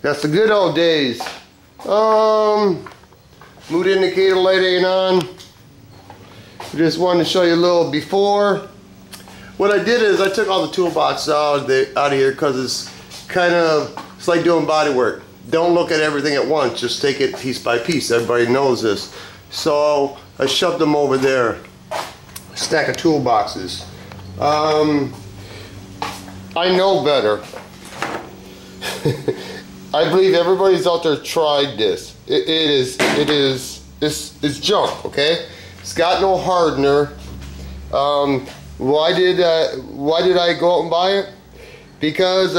That's the good old days. Mood indicator light ain't on. Just wanted to show you a little before. What I did is I took all the toolboxes out of here because it's like doing body work. Don't look at everything at once, just take it piece by piece. Everybody knows this. So I shoved them over there. A stack of toolboxes. I know better. I believe everybody's out there tried this. It's junk, okay? It's got no hardener. Why did I go out and buy it? Because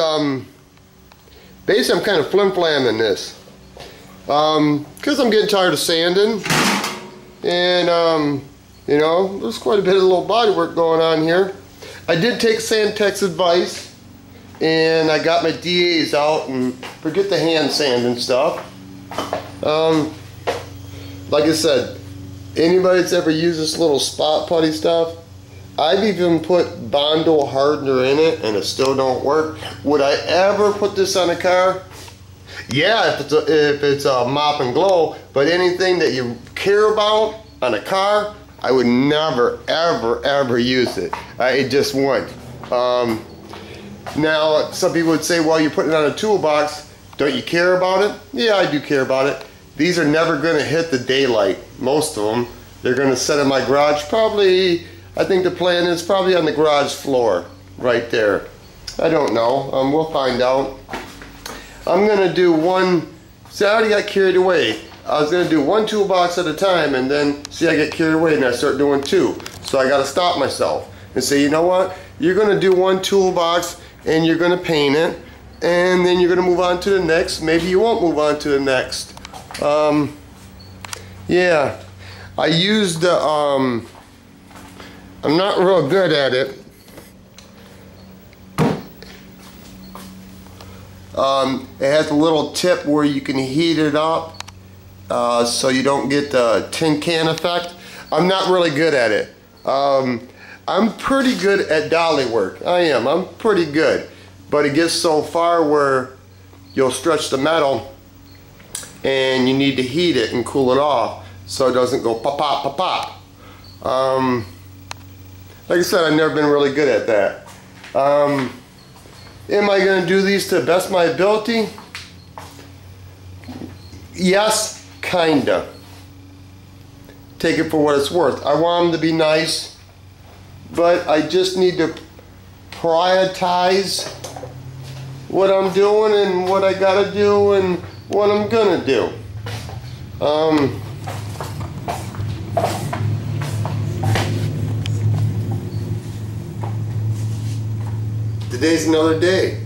basically I'm kind of flim-flamming this. Because I'm getting tired of sanding, and you know, there's quite a bit of little body work going on here. I did take Sandtech's advice, and I got my DAs out, and forget the hand sand and stuff. Like I said, anybody that's ever used this little spot putty stuff, I've even put Bondo hardener in it and it still don't work. Would I ever put this on a car? Yeah, if it's a mop and glow, but anything that you care about on a car, I would never, ever, ever use it. It just wouldn't. Now, some people would say, well, you're putting it on a toolbox. Don't you care about it? Yeah, I do care about it. These are never going to hit the daylight. Most of them. They're going to set in my garage. Probably, I think the plan is probably on the garage floor. Right there. I don't know. We'll find out. I'm going to do one. See, I already got carried away. I was going to do one toolbox at a time, and then, see, I get carried away and I start doing two. So I got to stop myself and say, you know what? You're going to do one toolbox and you're going to paint it, and then you're going to move on to the next. Maybe you won't move on to the next. Yeah, I used the, I'm not real good at it. It has a little tip where you can heat it up so you don't get the tin can effect. I'm not really good at it. I'm pretty good at dolly work. I am. I'm pretty good. But it gets so far where you'll stretch the metal and you need to heat it and cool it off so it doesn't go pop, pop, pop, pop. Like I said, I've never been really good at that. Am I going to do these to the best of my ability? Yes, kinda. Take it for what it's worth. I want them to be nice, but I just need to prioritize what I'm doing and what I gotta do and what I'm gonna do. Today's another day.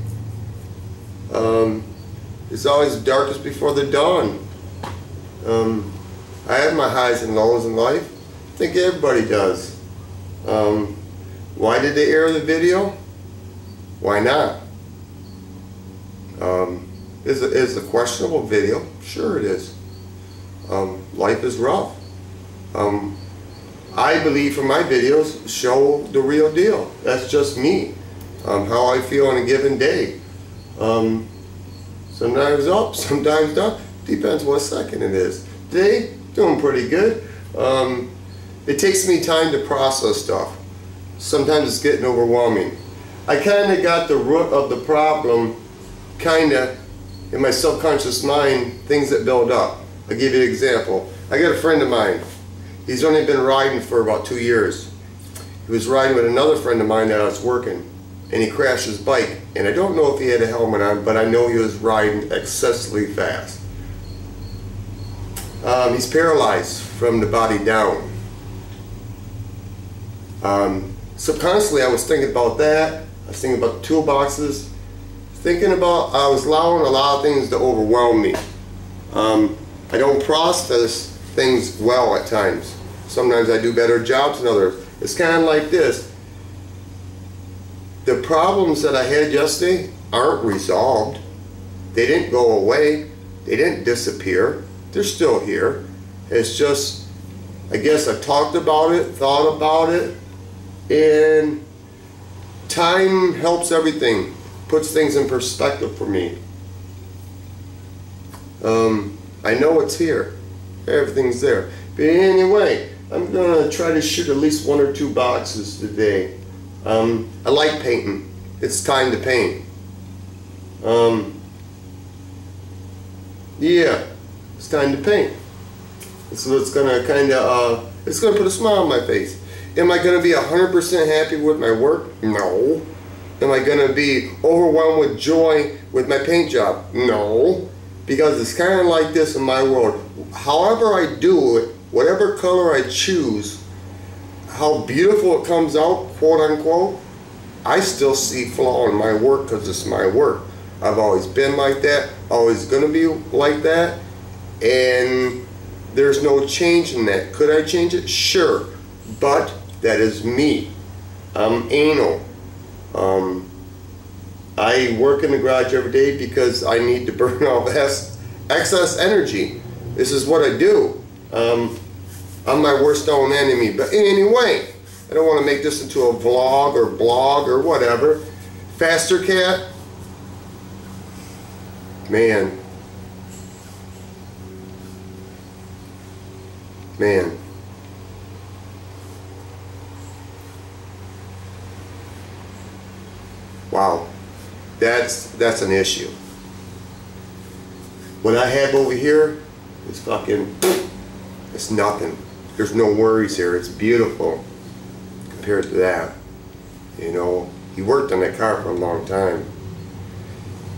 It's always darkest before the dawn. I have my highs and lows in life. I think everybody does. Why did they air the video? Why not? Is a questionable video? Sure it is. Life is rough. I believe for my videos show the real deal. That's just me. How I feel on a given day. Sometimes up, sometimes down. Depends what second it is. Today, doing pretty good. It takes me time to process stuff. Sometimes it's getting overwhelming. I kind of got the root of the problem, kind of, in my subconscious mind, things that build up. I'll give you an example. I got a friend of mine. He's only been riding for about 2 years. He was riding with another friend of mine that I was working, and he crashed his bike. And I don't know if he had a helmet on, but I know he was riding excessively fast. He's paralyzed from the body down. Subconsciously, I was thinking about that. I was thinking about the toolboxes. I was allowing a lot of things to overwhelm me. I don't process things well at times. Sometimes I do better jobs than others. It's kind of like this. The problems that I had yesterday aren't resolved. They didn't go away. They didn't disappear. They're still here. It's just, I guess I talked about it, thought about it, and time helps everything, puts things in perspective for me. I know it's here. Everything's there. But anyway, I'm gonna try to shoot at least 1 or 2 boxes today. I like painting. It's time to paint. Yeah, it's time to paint. So it's gonna it's gonna put a smile on my face. Am I gonna be 100% happy with my work? No. Am I gonna be overwhelmed with joy with my paint job? No. Because it's kind of like this in my world. However I do it, whatever color I choose, how beautiful it comes out, quote unquote, I still see flaw in my work because it's my work. I've always been like that, always gonna be like that, and there's no change in that. Could I change it? Sure, but that is me. I'm anal. I work in the garage every day because I need to burn off excess energy. This is what I do. I'm my worst own enemy. But anyway, I don't want to make this into a vlog or blog or whatever. Faster Cat. Man. Man. Wow. That's an issue. What I have over here is fucking, it's nothing. There's no worries here. It's beautiful compared to that. You know, he worked on that car for a long time.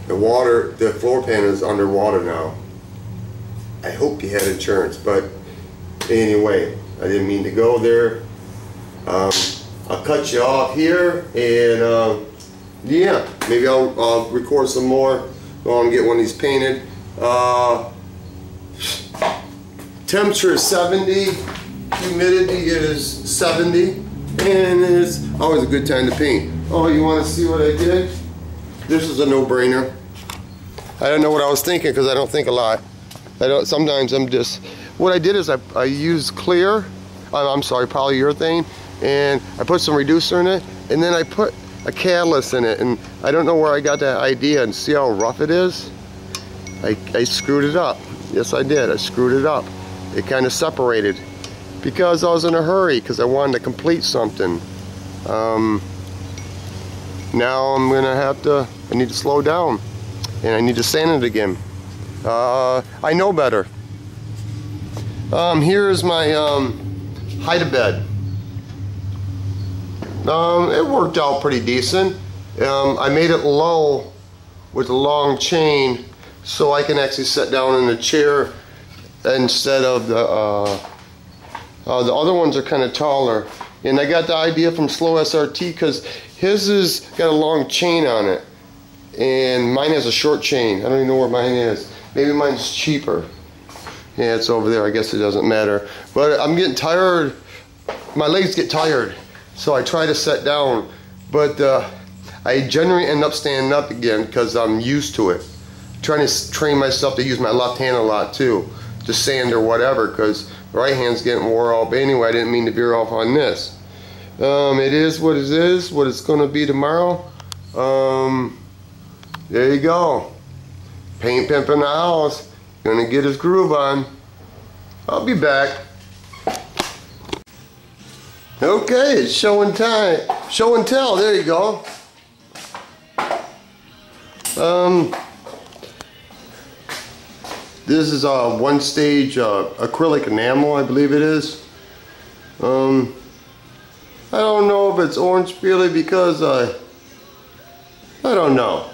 The floor pan is underwater now. I hope he had insurance, but anyway, I didn't mean to go there. I'll cut you off here, and yeah, maybe I'll record some more. Go and get one of these painted. Temperature is 70, humidity is 70, and it's always a good time to paint. Oh, you want to see what I did? This is a no-brainer. I don't know what I was thinking because I don't think a lot. Sometimes I'm just, what I did is I used clear, I'm sorry, polyurethane, and I put some reducer in it, and then I put a catalyst in it, and I don't know where I got that idea, and see how rough it is? I screwed it up. Yes, I did. I screwed it up. It kind of separated because I was in a hurry because I wanted to complete something. Now I'm gonna I need to slow down, and I need to sand it again. I know better. Here is my hide-a-bed. It worked out pretty decent. I made it low with a long chain so I can actually sit down in the chair instead of the other ones are kind of taller. And I got the idea from Slow SRT because his has got a long chain on it and mine has a short chain. I don't even know where mine is. Maybe mine's cheaper. Yeah, it's over there. I guess it doesn't matter. But I'm getting tired. My legs get tired. So I try to sit down. But I generally end up standing up again because I'm used to it. Trying to train myself to use my left hand a lot too. To sand or whatever, because the right hand's getting wore off. But anyway, I didn't mean to veer off on this. It is what it is, what it's going to be tomorrow. There you go. Paint pimp in the house. Gonna get his groove on. I'll be back. Okay, it's show and time. Show and tell, there you go. This is a one-stage acrylic enamel, I believe it is. I don't know if it's orange peely because I don't know.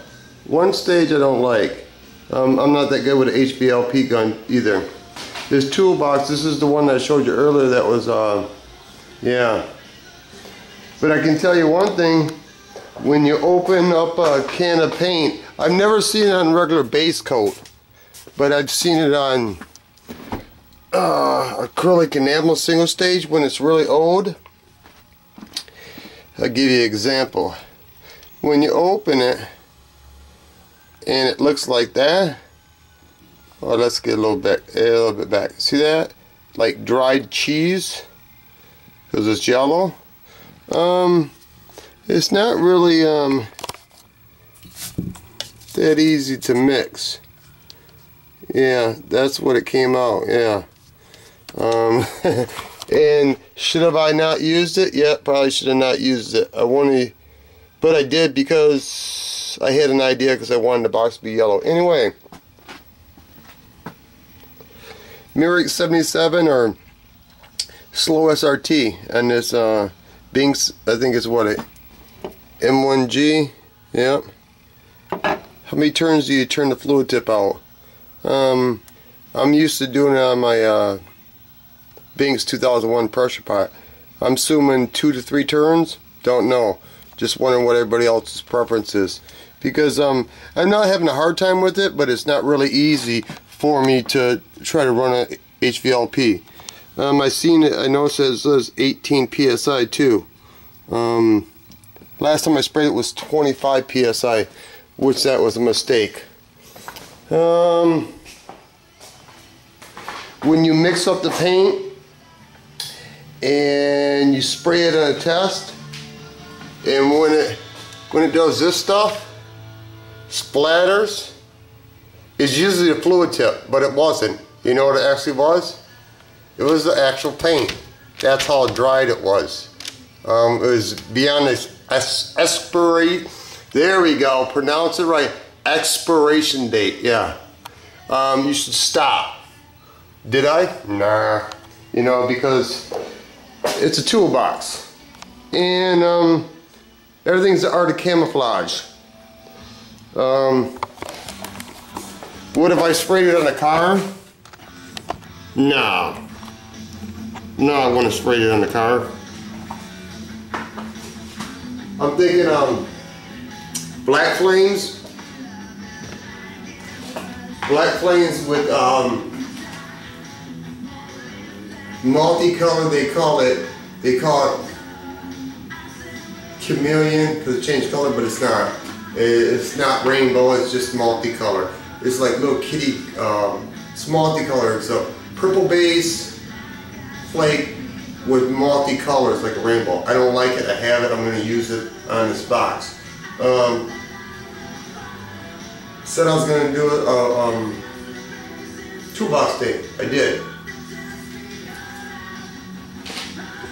One stage I don't like. I'm not that good with an HVLP gun either. This toolbox, this is the one that I showed you earlier that was, yeah. But I can tell you one thing, when you open up a can of paint, I've never seen it on regular base coat, but I've seen it on acrylic enamel single stage when it's really old. I'll give you an example. When you open it, and it looks like that. Oh, let's get a little bit back. See that? Like dried cheese, because it's yellow. It's not really that easy to mix. Yeah, that's what it came out, yeah. And should have I not used it? Yeah, probably should have not used it. But I did because I had an idea because I wanted the box to be yellow. Anyway, Mirror 77 or Slow SRT and this Binks, I think it's what, a M1G, yeah. How many turns do you turn the fluid tip out? I'm used to doing it on my Binks 2001 pressure pot. I'm assuming 2 to 3 turns. Don't know. Just wondering what everybody else's preference is. Because I'm not having a hard time with it, but it's not really easy for me to try to run a HVLP. I seen it. I noticed it says 18 psi too. Last time I sprayed it was 25 psi, which that was a mistake. When you mix up the paint and you spray it on a test, and when it does this stuff, splatters, it's usually a fluid tip, but it wasn't. You know what it actually was? It was the actual paint. That's how dried it was. It was beyond this expiration. There we go. Pronounce it right. Expiration date. Yeah. You should stop. Did I? Nah. You know, because it's a toolbox, and everything's the art of camouflage. What if I sprayed it on a car? No. No, I wouldn't have sprayed it on the car. I'm thinking black flames. Black flames with multicolor, they call it chameleon, because it changed color, but it's not. It's not rainbow, it's just multicolor. It's like little kitty, it's multicolored. So purple base, flake with multicolors like a rainbow. I don't like it, I have it, I'm going to use it on this box. Said I was going to do it, toolbox tape. I did.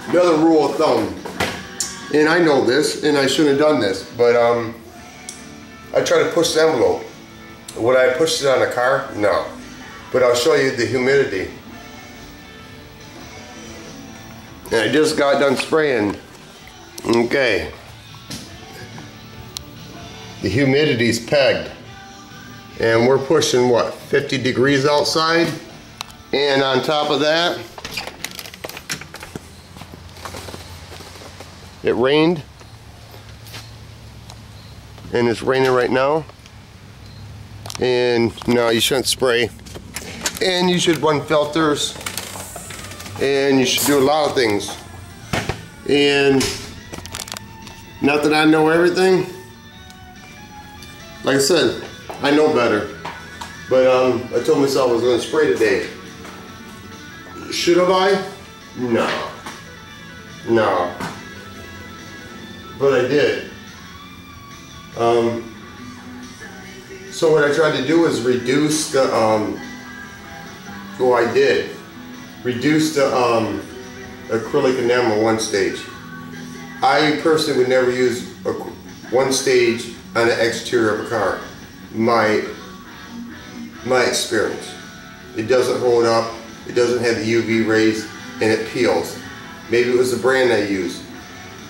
Another rule of thumb, and I know this, and I shouldn't have done this, but I try to push the envelope. Would I push it on a car? No. But I'll show you the humidity. And I just got done spraying. Okay. The humidity's pegged. And we're pushing what, 50 degrees outside? And on top of that, it rained. And it's raining right now. And no, you shouldn't spray. And you should run filters. And you should do a lot of things. And not that I know everything. Like I said, I know better. But I told myself I was going to spray today. Should have I? No. No. But I did. So what I tried to do is reduce the, reduce the acrylic enamel one stage. I personally would never use one stage on the exterior of a car. My experience. It doesn't hold up, it doesn't have the UV rays, and it peels. Maybe it was the brand I used.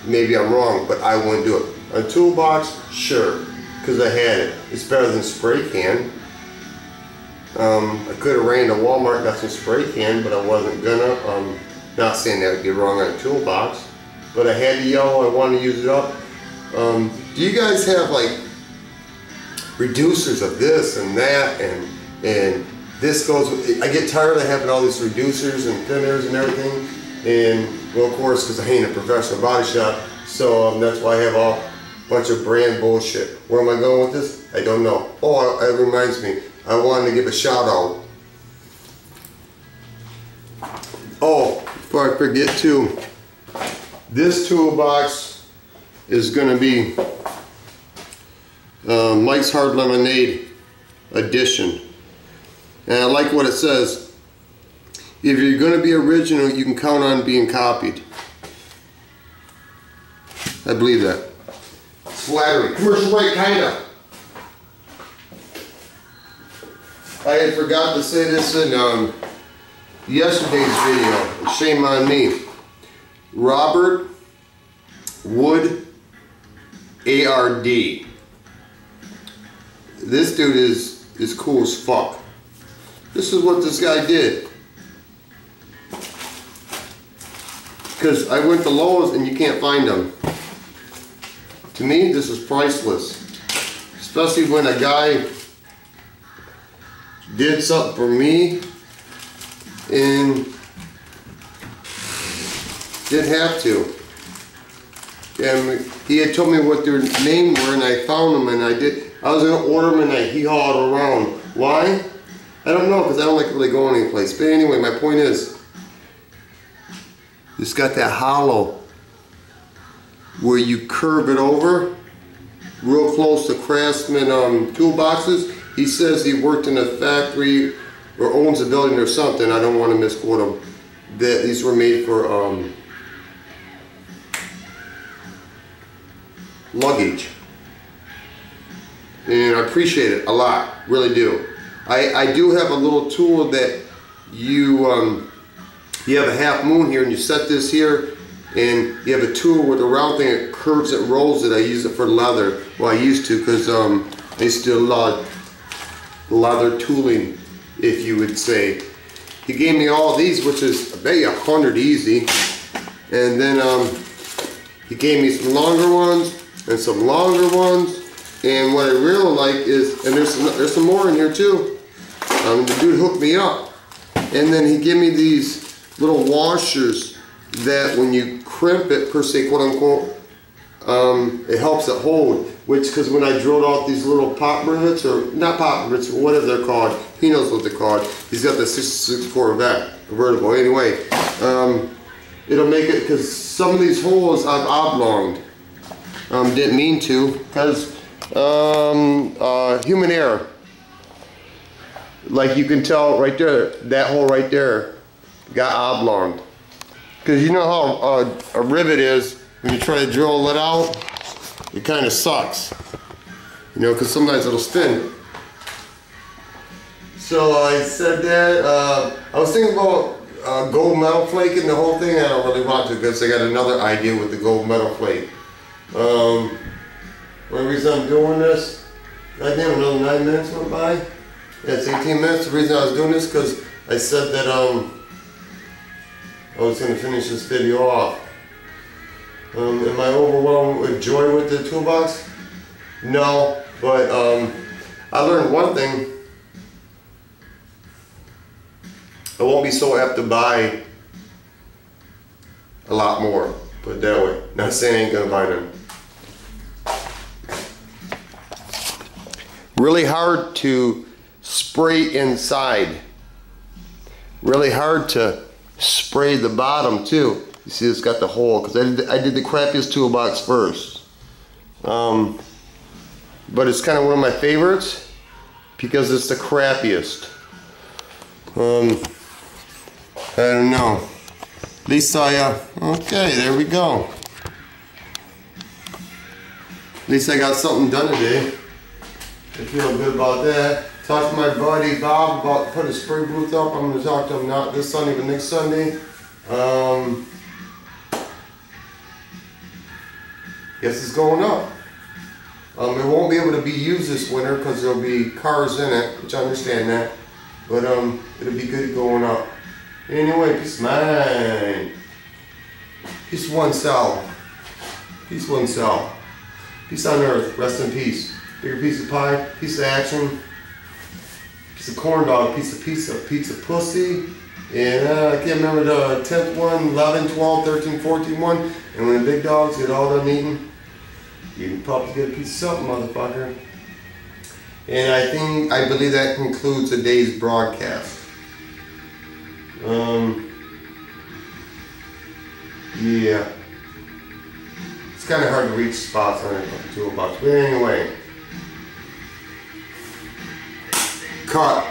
Maybe I'm wrong, but I wouldn't do it. A toolbox, sure, because I had it. It's better than spray can. I could have ran to Walmart and got some spray can, but I wasn't gonna. Not saying that would be wrong on a toolbox, but I had the yellow, I wanted to use it up. Do you guys have like reducers of this and that, and this goes, I get tired of having all these reducers and thinners and everything, and well, of course, because I ain't a professional body shop, so that's why I have a bunch of brand bullshit. Where am I going with this? I don't know. Oh, it reminds me, I wanted to give a shout out. Oh, before I forget too, this toolbox is going to be Mike's Hard Lemonade edition. And I like what it says. If you're going to be original, you can count on being copied. I believe that. It's flattering. Commercial break, kinda. I had forgot to say this in yesterday's video. Shame on me. Robert Wood ARD. This dude is cool as fuck. This is what this guy did. Because I went to Lowe's and you can't find them. To me, this is priceless. Especially when a guy did something for me and didn't have to. And he had told me what their name were and I found them and I was gonna order them and I hee-hawed around. Why? I don't know, because I don't like really going anyplace. But anyway, my point is, it's got that hollow where you curve it over real close to Craftsman toolboxes. He says he worked in a factory or owns a building or something. I don't want to misquote him. That these were made for luggage. And I appreciate it a lot, really do. I do have a little tool that you have a half moon here and you set this here and you have a tool with a round thing that curves it, rolls it. I use it for leather. Well, I used to because I used to do a lot of leather tooling, if you would say. He gave me all these, which is I bet you 100 easy. And then he gave me some longer ones and some longer ones. And what I really like is, and there's some more in here too. The dude hooked me up. And then he gave me these little washers that when you crimp it, per se, quote unquote, it helps it hold. Which, because when I drilled out these little pop rivets, or not pop rivets, whatever they're called, he knows what they're called. He's got the 66 Corvette convertible. Anyway, it'll make it, because some of these holes I've oblonged. Didn't mean to, because human error. Like you can tell right there, that hole right there got oblonged. Because you know how a rivet is, when you try to drill it out, it kind of sucks. You know, because sometimes it'll spin. So I said that, I was thinking about gold metal flaking the whole thing. I don't really want to because I got another idea with the gold metal flake. One reason I'm doing this, goddamn, another 9 minutes went by. Yeah, it's 18 minutes. The reason I was doing this because I said that I was going to finish this video off. Am I overwhelmed with joy with the toolbox? No, but I learned one thing. I won't be so apt to buy a lot more, put it that way. Not saying I ain't going to buy them. Really hard to spray inside. Really hard to spray the bottom too. You see it's got the hole because I did the crappiest toolbox first. But it's kind of one of my favorites because it's the crappiest. I don't know. At least okay, there we go. At least I got something done today. I feel good about that. Talked to my buddy Bob about putting a spray booth up. I'm going to talk to him not this Sunday, but next Sunday. Guess it's going up. It won't be able to be used this winter because there'll be cars in it, which I understand that. But it'll be good going up. Anyway, peace of mind. Peace one cell. Peace one cell. Peace on earth. Rest in peace. Bigger piece of pie, piece of action, piece of corn dog, piece of pussy, and I can't remember the 10th one, 11, 12, 13, 14 one, and when the big dogs get all done eating, you can probably get a piece of something, motherfucker. And I believe that concludes today's broadcast. Yeah. It's kind of hard to reach spots on a toolbox, but anyway. Cut.